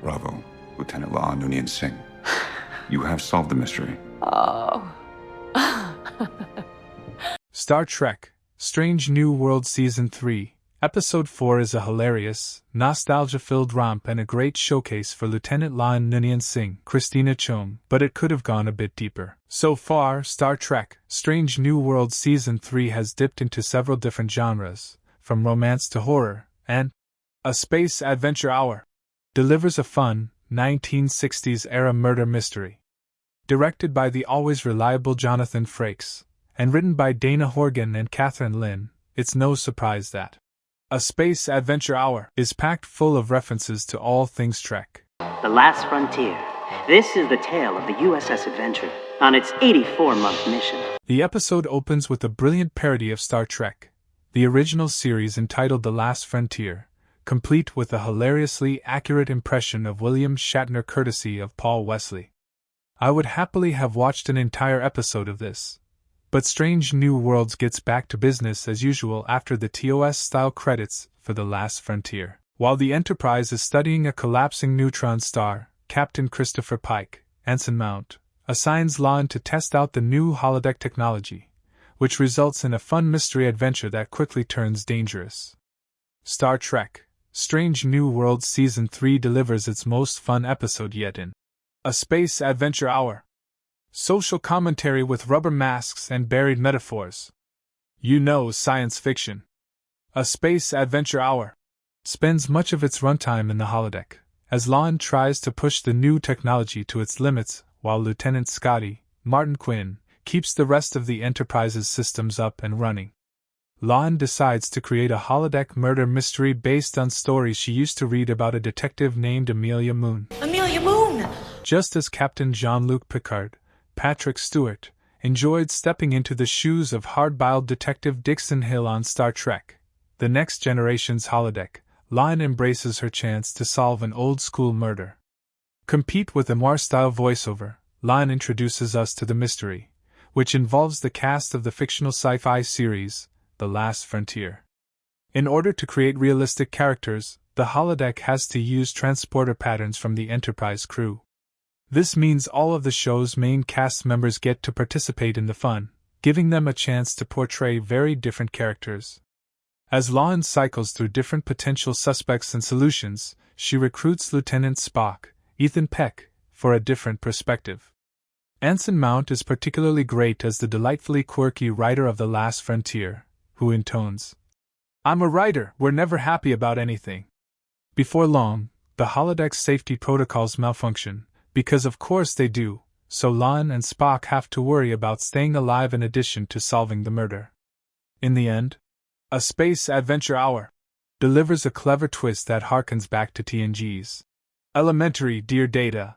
Bravo, Lieutenant Law Noonien Singh. You have solved the mystery. Oh. Star Trek Strange New World Season 3, Episode 4 is a hilarious, nostalgia-filled romp and a great showcase for Lieutenant Lon Noonien Singh, Christina Chong, but it could have gone a bit deeper. So far, Star Trek Strange New World Season 3 has dipped into several different genres, from romance to horror, and A Space Adventure Hour delivers a fun, 1960s-era murder mystery. Directed by the always reliable Jonathan Frakes, and written by Dana Horgan and Catherine Lynn, it's no surprise that A Space Adventure Hour is packed full of references to all things Trek. The Last Frontier. This is the tale of the USS Adventure on its 84-month mission. The episode opens with a brilliant parody of Star Trek, the original series entitled The Last Frontier, complete with a hilariously accurate impression of William Shatner courtesy of Paul Wesley. I would happily have watched an entire episode of this. But Strange New Worlds gets back to business as usual after the TOS-style credits for The Last Frontier. While the Enterprise is studying a collapsing neutron star, Captain Christopher Pike, Ensign Mount, assigns Lon to test out the new holodeck technology, which results in a fun mystery adventure that quickly turns dangerous. Star Trek Strange New Worlds Season 3 delivers its most fun episode yet in A Space Adventure Hour. Social commentary with rubber masks and buried metaphors. You know, science fiction. A Space Adventure Hour spends much of its runtime in the holodeck, as Lon tries to push the new technology to its limits, while Lieutenant Scotty, Martin Quinn, keeps the rest of the Enterprise's systems up and running. Lon decides to create a holodeck murder mystery based on stories she used to read about a detective named Amelia Moon. Amelia Moon! Just as Captain Jean-Luc Picard, Patrick Stewart, enjoyed stepping into the shoes of hard-boiled Detective Dixon Hill on Star Trek, The Next Generation's holodeck, Lon embraces her chance to solve an old-school murder. Compete with a Moore-style voiceover, Lon introduces us to the mystery, which involves the cast of the fictional sci-fi series, The Last Frontier. In order to create realistic characters, the holodeck has to use transporter patterns from the Enterprise crew. This means all of the show's main cast members get to participate in the fun, giving them a chance to portray very different characters. As Lon cycles through different potential suspects and solutions, she recruits Lieutenant Spock, Ethan Peck, for a different perspective. Ensign Mount is particularly great as the delightfully quirky writer of The Last Frontier, who intones, "I'm a writer, we're never happy about anything." Before long, the holodeck's safety protocols malfunction, because of course they do, so Lon and Spock have to worry about staying alive in addition to solving the murder. In the end, A Space Adventure Hour delivers a clever twist that harkens back to TNG's Elementary Dear Data,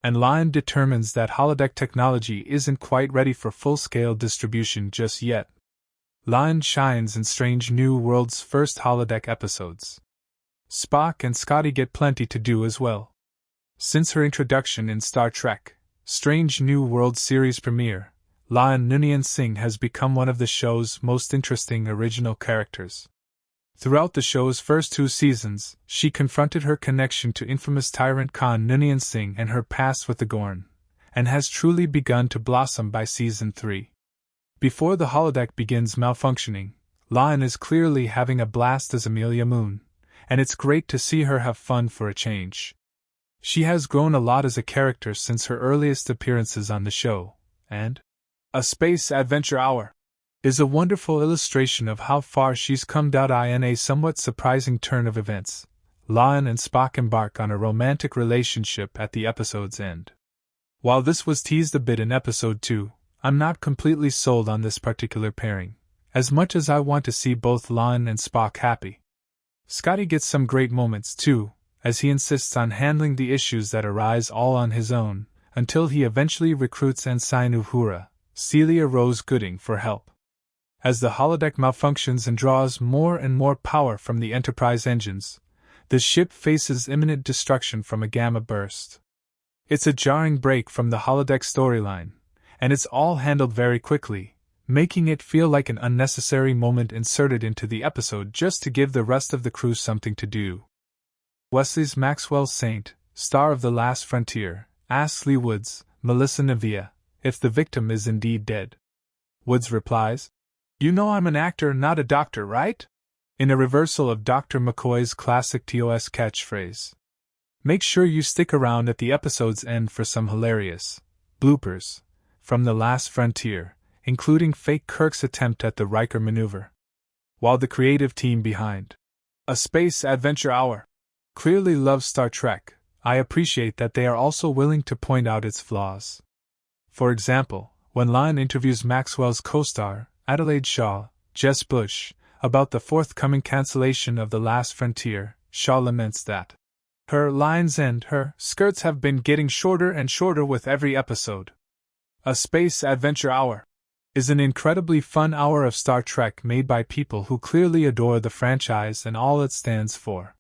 and Lon determines that holodeck technology isn't quite ready for full-scale distribution just yet. Lon shines in Strange New Worlds' first holodeck episodes. Spock and Scotty get plenty to do as well. Since her introduction in Star Trek Strange New Worlds series premiere, Lon Noonien Singh has become one of the show's most interesting original characters. Throughout the show's first 2 seasons, she confronted her connection to infamous tyrant Khan Noonien Singh and her past with the Gorn, and has truly begun to blossom by Season 3. Before the holodeck begins malfunctioning, Lon is clearly having a blast as Amelia Moon, and it's great to see her have fun for a change. She has grown a lot as a character since her earliest appearances on the show, and A Space Adventure Hour is a wonderful illustration of how far she's come. In a somewhat surprising turn of events, Lon and Spock embark on a romantic relationship at the episode's end. While this was teased a bit in Episode 2, I'm not completely sold on this particular pairing, as much as I want to see both Lon and Spock happy. Scotty gets some great moments too, as he insists on handling the issues that arise all on his own, until he eventually recruits Ensign Uhura, Celia Rose Gooding, for help. As the holodeck malfunctions and draws more and more power from the Enterprise engines, the ship faces imminent destruction from a gamma burst. It's a jarring break from the holodeck storyline, and it's all handled very quickly, making it feel like an unnecessary moment inserted into the episode just to give the rest of the crew something to do. Wesley's Maxwell Saint, star of The Last Frontier, asks Lee Woods, Melissa Nevia, if the victim is indeed dead. Woods replies, "You know I'm an actor, not a doctor, right?" in a reversal of Dr. McCoy's classic TOS catchphrase. Make sure you stick around at the episode's end for some hilarious bloopers from The Last Frontier, including fake Kirk's attempt at the Riker maneuver. While the creative team behind A Space Adventure Hour clearly loves Star Trek, I appreciate that they are also willing to point out its flaws. For example, when Lon interviews Maxwell's co-star, Adelaide Shaw, Jess Bush, about the forthcoming cancellation of The Last Frontier, Shaw laments that her lines and her skirts have been getting shorter and shorter with every episode. A Space Adventure Hour is an incredibly fun hour of Star Trek made by people who clearly adore the franchise and all it stands for.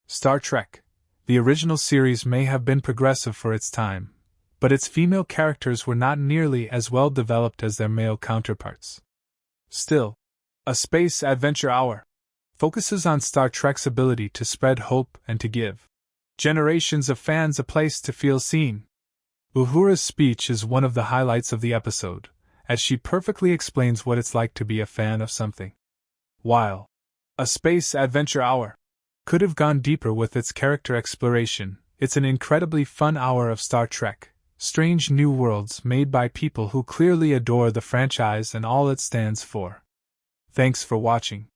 Star Trek, the original series, may have been progressive for its time, but its female characters were not nearly as well developed as their male counterparts. Still, A Space Adventure Hour focuses on Star Trek's ability to spread hope and to give generations of fans a place to feel seen. Uhura's speech is one of the highlights of the episode, as she perfectly explains what it's like to be a fan of something. While A Space Adventure Hour could have gone deeper with its character exploration, it's an incredibly fun hour of Star Trek, strange new worlds made by people who clearly adore the franchise and all it stands for. Thanks for watching.